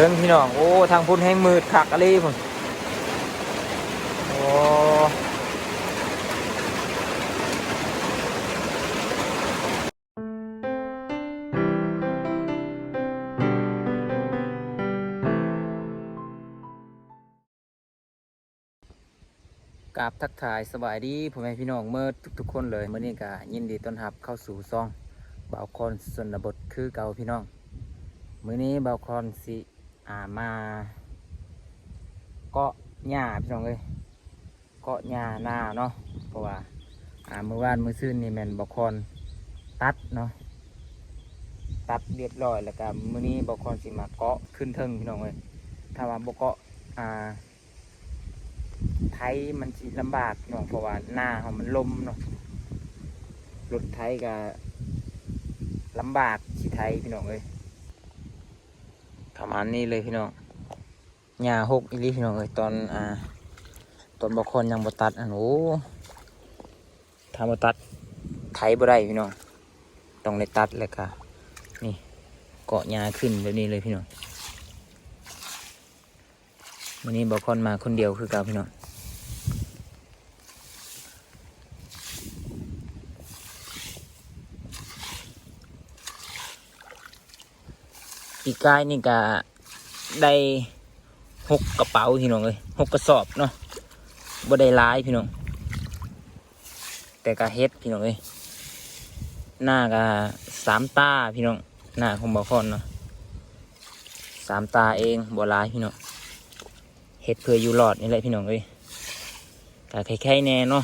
บิ้งพี่น้องโอ้ทางพุ่นแห้งมืดคักอะไรพุ่นโอ้กราบทักทายสบายดีพ่อแม่พี่น้องเมื่อทุกคนเลยเมื่อนี้ก็ยินดีต้อนรับเข้าสู่ซ่องบ่าวคอนชนบทคือเก่าพี่น้องมื้อนี้บ่าวคอนสิมาเกาะหญ้าพี่น้องเลยเกาะหญ้าหน้าเนาะเพราะว่าเมื่อวานมื้อซื่นนี่แม่นบ่าวคอนตัดเนาะตัดเรียบร้อยแล้วก็มื้อนี้บ่าวคอนสิมาเกาะขึ้นเทิงพี่น้องเลยถ้าว่าบ่เกาะไทยมันสิลำบากเนาะเพราะว่าหน้าของมันลมเนาะรถไทยก็ลำบากสิไทยพี่น้องเอ้ยประมาณนี้เลยพี่น้องหญ้าหกอีหลีพี่น้องเอ้ยตอนบ่คนยังบ่ตัดโอ้ถ้าบ่ตัดไทยบ่ได้พี่น้องต้องได้ตัดแล้วก็นี่เกาะหญ้าขึ้นแบบนี้เลยพี่น้องวันนี้บ่คนมาคนเดียวคือเก่าพี่น้องปีกายนี่ก็ได้6กระเป๋าพี่น้องเลย6กระสอบเนาะบ่ได้หลายพี่น้องแต่ก็เฮ็ดพี่น้องเลยหน้าก็3ตาพี่น้องหน้าของบ่คนเนาะ3ตาเองบ่หลายพี่น้องเฮ็ดเพื่ออยู่รอดนี่แหละพี่น้องเลยก็คล้ายๆแน่เนาะ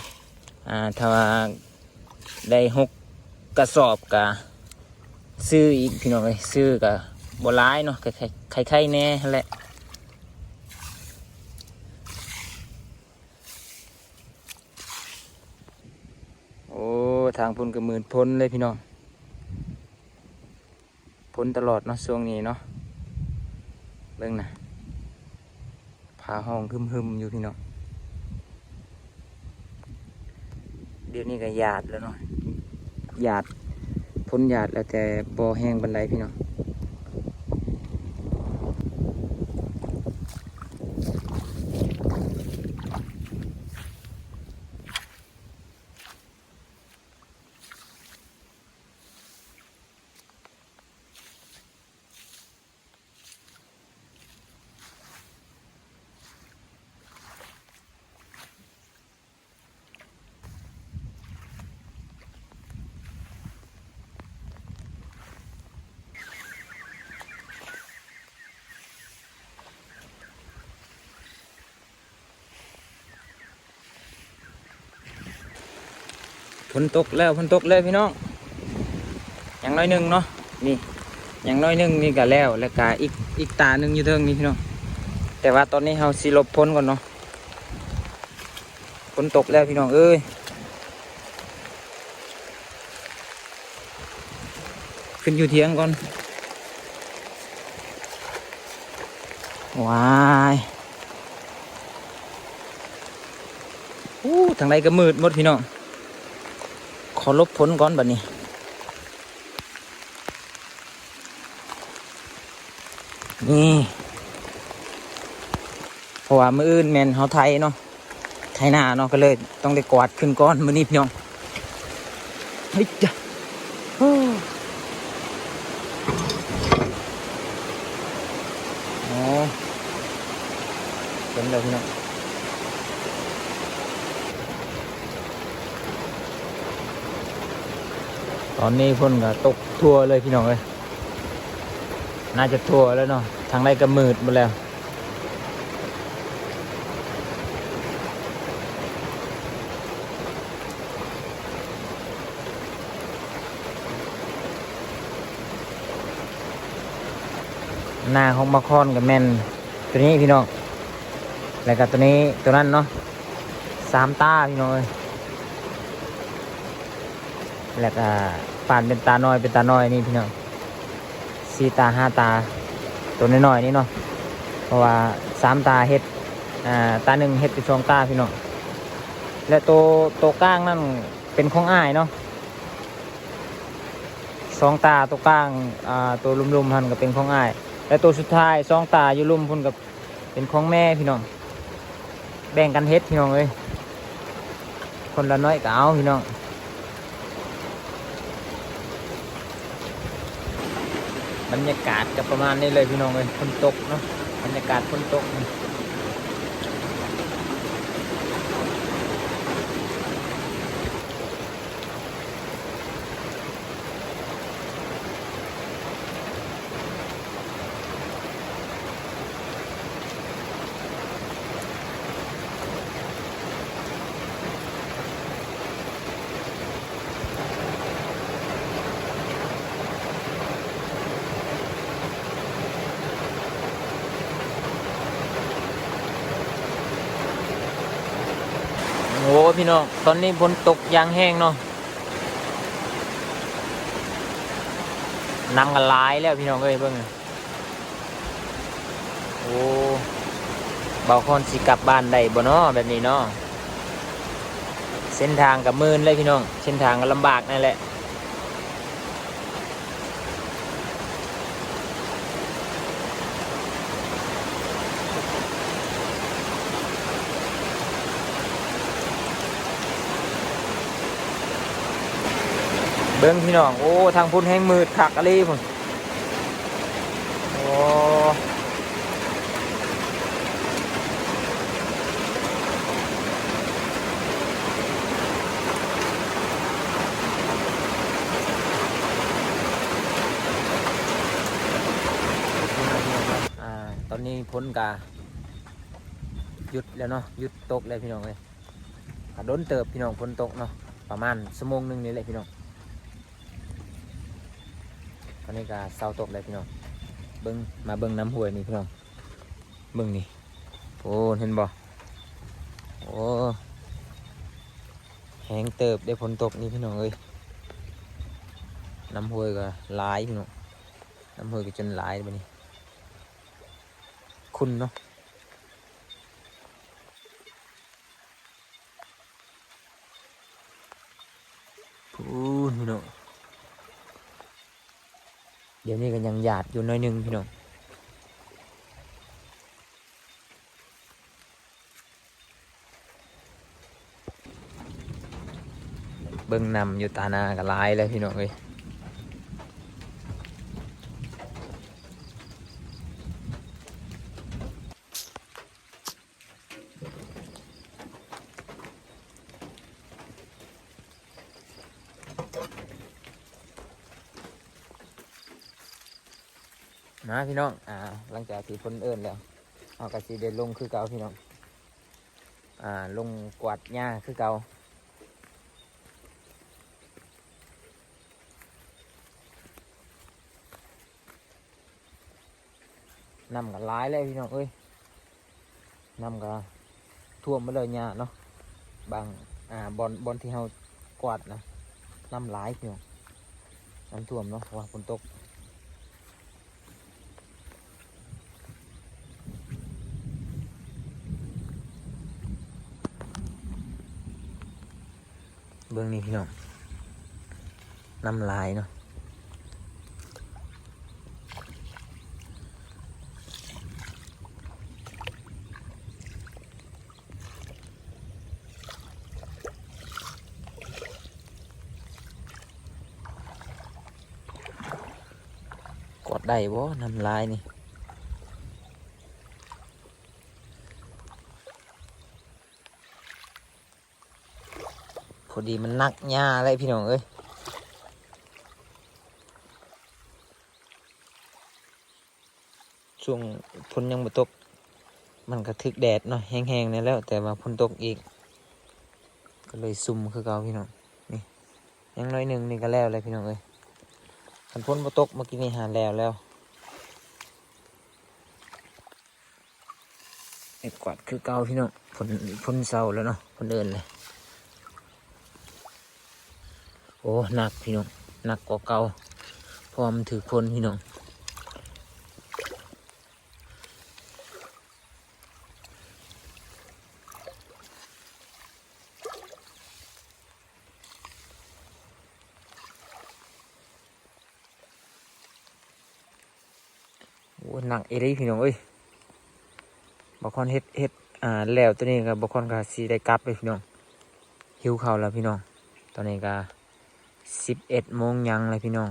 ถ้าว่าได้6กระสอบก็ซื้ออีกพี่น้องเลยซื้อก็บ่หลายเนาะคล้ายๆแน่แหละโอ้ทางพ้นก็หมื่นพ้นเลยพี่น้องพ้นตลอดเนาะช่วงนี้เนาะเบิ่งนะพาห้องหึมๆอยู่พี่น้องเดี๋ยวนี้ก็หยาดแล้วเนาะหยาดพ้นหยาดแล้วแต่บ่แห้งบันไดพี่น้องฝนตกแล้วพี่น้องอย่างน้อยหนึ่งเนาะนี่อย่างน้อยหนึ่งนี่ก็แล้วก็อีกตาหนึ่งอยู่เทิงนี่พี่น้องแต่ว่าตอนนี้เราสิหลบพ้นก่อนเนาะฝนตกแล้วพี่น้องเอ้ยขึ้นอยู่เทียงก่อนว้ายทางใดก็มืดหมดพี่น้องขอลบพ้นก่อนบัดนี้นี่เพราะว่ามืออื่นแมนเขาไทยเนาะไทยหน้าเนาะก็เลยต้องได้กวาดขึ้นก้อนมือนี้พี่น้องเฮ้ยจ้ะโอ้เป็นเลยพี่น้องตอนนี้พ่นก็ตกทั่วเลยพี่น้องเลยน่าจะทั่วแล้วเนาะทางใดก็มืดหมดแล้วหน้าของมาคอนกับแมนตัวนี้พี่น้องแล้วก็ตัวนี้ตัวนั้นเนาะ3ตาพี่น้องเลยแล้วก็ป่านเป็นตาน้อยนี่พี่น้อง4 ตา 5 ตาตัวน้อยๆนี่เนาะเพราะว่า3 ตาเฮ็ดตาหนึ่งเฮ็ดเป็น2 ตาพี่น้องและตัวก้างนั่นเป็นของอ้ายเนาะ2 ตาตัวก้างตัวลุ่มๆหันก็เป็นของอ้าย และตัวสุดท้ายซองตาอยู่ลุ่มพุ่นกับเป็นของแม่พี่น้องแบ่งกันเฮ็ดพี่น้องเลยคนละน้อยก็เอาพี่น้องบรรยากาศก็ประมาณนี้เลยพี่น้องเลยฝนตกเนาะบรรยากาศฝนตกโอ้พี่น้องตอนนี้ฝนตกยางแห้งเนาะน้ำกันหลายแล้วพี่น้องเอ้ยเบิ่งโอ้เบาคอนสิกลับบ้านได้บ่เนาะแบบนี้เนาะเส้นทางกับมืนเลยพี่น้องเส้นทางก็ลำบากนั่นแหละเบิ่งพี่น้องโอ้ทางพุ่นแห้งมืดคักอะไรพุ่นโอ้ตอนนี้พ้นกาหยุดแล้วเนาะหยุดตกเลยพี่น้องเลยโดนเติบพี่น้องพ้นตกเนาะประมาณชั่วโมงนึงนี่แหละพี่น้องตอนนี้ก็เศร้าตกเลยพี่น้องเบิ้งมาเบิ้งน้ำห้วยนี่พี่น้องเบิ้งนี่โอ้เห็นบ่โอ้แห้งเติบได้ฝนตกนี่พี่น้องเอ้ยน้ำห้วยก็หลายพี่น้องน้ำห้วยก็จนหลายแบบนี้คุณเนาะพี่น้องเดี๋ยวนี้ก็ยังหยาดอยู่น้อยนึงพี่น้องเบิ้งนำอยู่ตานากับลายเลยพี่น้องเอ้ยมาพี่น้องหลังจากที่ฝนเอิ้นแล้วเอากระสีเดินลงคือเก่าพี่น้องลงกวาดหญ้าคือเก่าน้ำกับหลายเลยพี่น้องเอ้ยน้ำกับท่วมไปเลยหญ้าเนาะบางบอนที่เรากวาดนะน้ำหลายพี่น้องน้ำท่วมเนาะว่าฝนตกเบื้องนี้พี่น้องน้ำลายเนาะกดได้บ่น้ำลายนี่พอดีมันนักหญ้าเลยพี่น้องเอ้ยช่วงฝนยังไม่ตกมันก็ทึกแดดเนาะแห้งๆนี่แล้วแต่ว่าฝนตกอีกก็เลยซุ่มคือเก่าพี่น้องนี่ยังน้อยหนึ่งนี่ก็แล้วเลยพี่น้องเอ้ยคันฝนบ่ตกเมื่อกี้นี่หาแล้วไอ้กวาดคือเก่าพี่น้องฝนเศร้าแล้วเนาะฝนเดินเลยโอ้หนักพี่น้องหนักกว่าเก่าเพราะมันถือฝนพี่น้องโอ้ หนักเอรี่พี่น้องเอ้ยบางคนเฮ็ดแล้วตัวนี้ก็บางคนก็สีได้กลับเลยพี่น้องหิวข้าวแล้วพี่น้องตอนนี้ก็11 โมงยังเลยพี่น้อง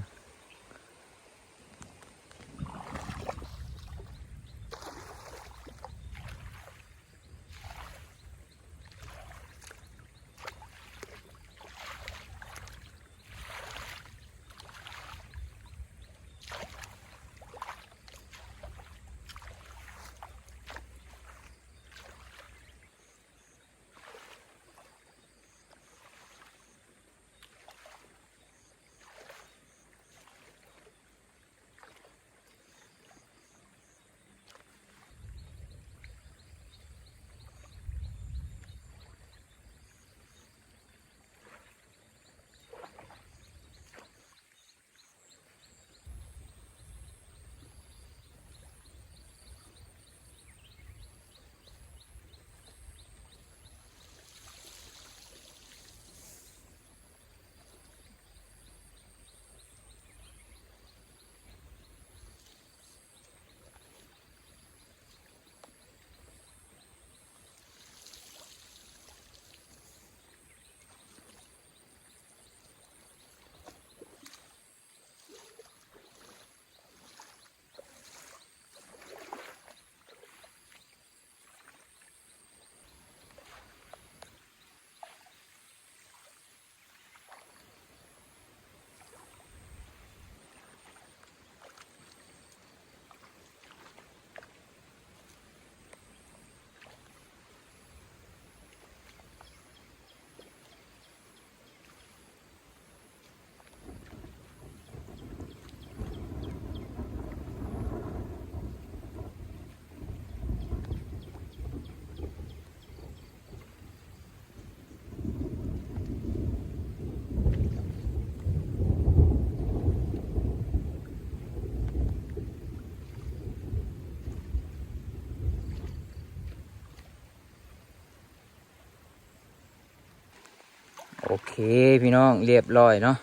โอเคพี่น้องเรียบร้อยเนาะ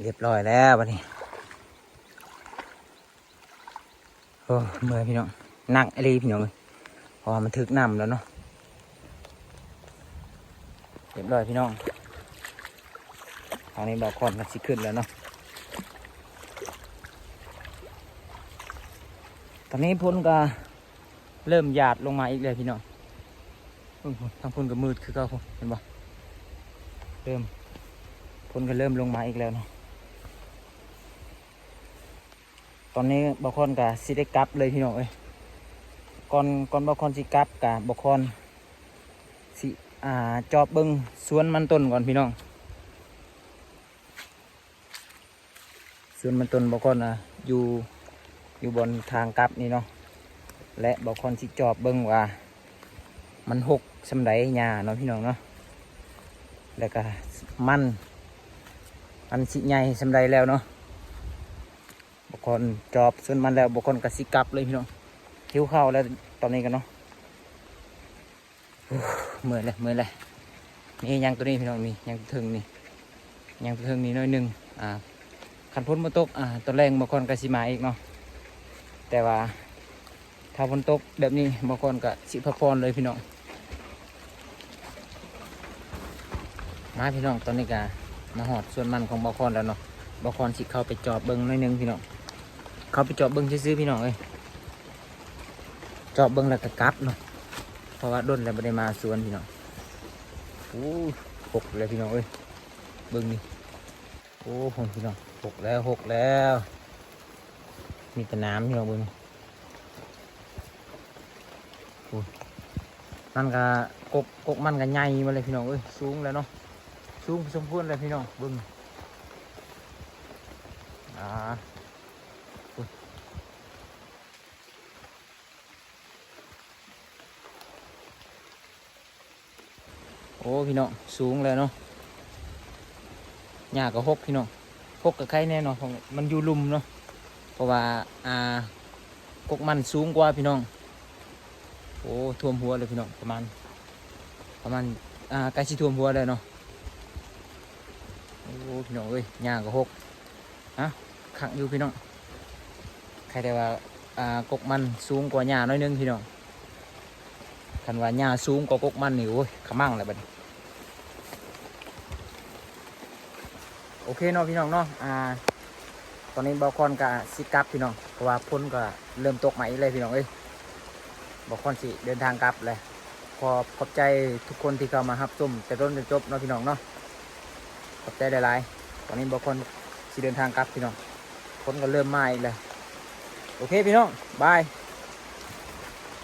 เรียบร้อยแล้ววันนี้โอ้เมื่อยพี่น้องนั่งอะไรพี่น้องเลยเพราะว่ามันถึกน้ำแล้วเนาะเรียบร้อยพี่น้องทางนี้บ่อคอนมันสิขึ้นแล้วเนาะตอนนี้พ้นก็เริ่มหยาดลงมาอีกเลยพี่น้องทางพ้นก็มืดคือเก่าเห็นบ่พ้นก็เริ่มลงมาอีกแล้วเนาะตอนนี้บ่อคอนก็สิได้กลับเลยพี่น้องเอ้ยก่อนบ่อคอนสิกลับกับบ่อคอนสิจอบเบิ่งสวนมันต้นก่อนพี่น้องสวนมันต้นบ่อคอนอยู่บนทางกลับนี่เนาะและบ่อคอนสิจอบเบิ่งว่ามันหกสำใดหญ้าเนาะพี่น้องเนาะแล้วก็มันสิใหญ่สำใดแล้วเนาะบ่อคอนจอบสวนมันแล้วบ่อคอนก็สิกลับเลยพี่น้องหิวข้าวแล้วตอนนี้กันเนาะเมื่อยเลยนี่ยังตัวนี้พี่น้องนี่ยังถึงนี่น้อยหนึ่งคันพ้นมาตกตัวแรงบางคนก็สิมาอีกเนาะแต่ว่าถ้าฝนตกแบบนี้บางคนก็สิพักผ่อนเลยพี่น้องมาพี่น้องตอนนี้ก็มาหอดส่วนมันของบางคนแล้วเนาะบางคนสิเข้าไปจอบเบิ้งน้อยหนึ่งพี่น้องเข้าไปจอบเบิ้งซื้อๆพี่น้องเอ้ยจอบเบิ้งแล้วก็กลับเนาะเพราะว่าด้นแล้วไม่ได้มาสวนพี่น้องโอ้หกเลยพี่น้องเอ้ยเบิ้งนี่โอ้โหพี่น้องหกแล้วมีแต่น้ำพี่น้องเบิ้งโอ้มันก็กมันก็ใหญ่มาเลยพี่น้องเอ้ยสูงแล้วเนาะสูงสมควรเลยพี่น้องเบิ้งโอ้พี่น้องสูงเลยเนาะหญ้าก็หกพี่น้องหกกับใครแน่นอนของมันอยู่ลุ่มเนาะเพราะว่ากกมันสูงกว่าพี่น้องโอ้ท่วมหัวเลยพี่น้องประมาณใกล้สิท่วมหัวเลยเนาะโอ้พี่น้องเอ้ยหญ้าก็หกขังอยู่พี่น้อง ใครแต่ว่า กกมันสูงกว่าหญ้าน้อยนึงพี่น้องคันว่าหญ้าสูงกว่ากกมันนี่โอ้ยขมั่งเลยบัดนี้โอเคเนาะพี่น้องเนาะตอนนี้บอคอนกับซิกลับพี่น้องเพราะว่าพ้นก็เริ่มตกใหม่เลยพี่น้องเอ้ยบอคอนสิเดินทางกลับเลยขอบใจทุกคนที่เข้ามารับชมแต่ต้นจนจบเนาะพี่น้องเนาะขอบใจหลายๆตอนนี้บอคอนสิเดินทางกลับพี่น้องพ้นก็เริ่มมาอีกเลยโอเคพี่น้องบาย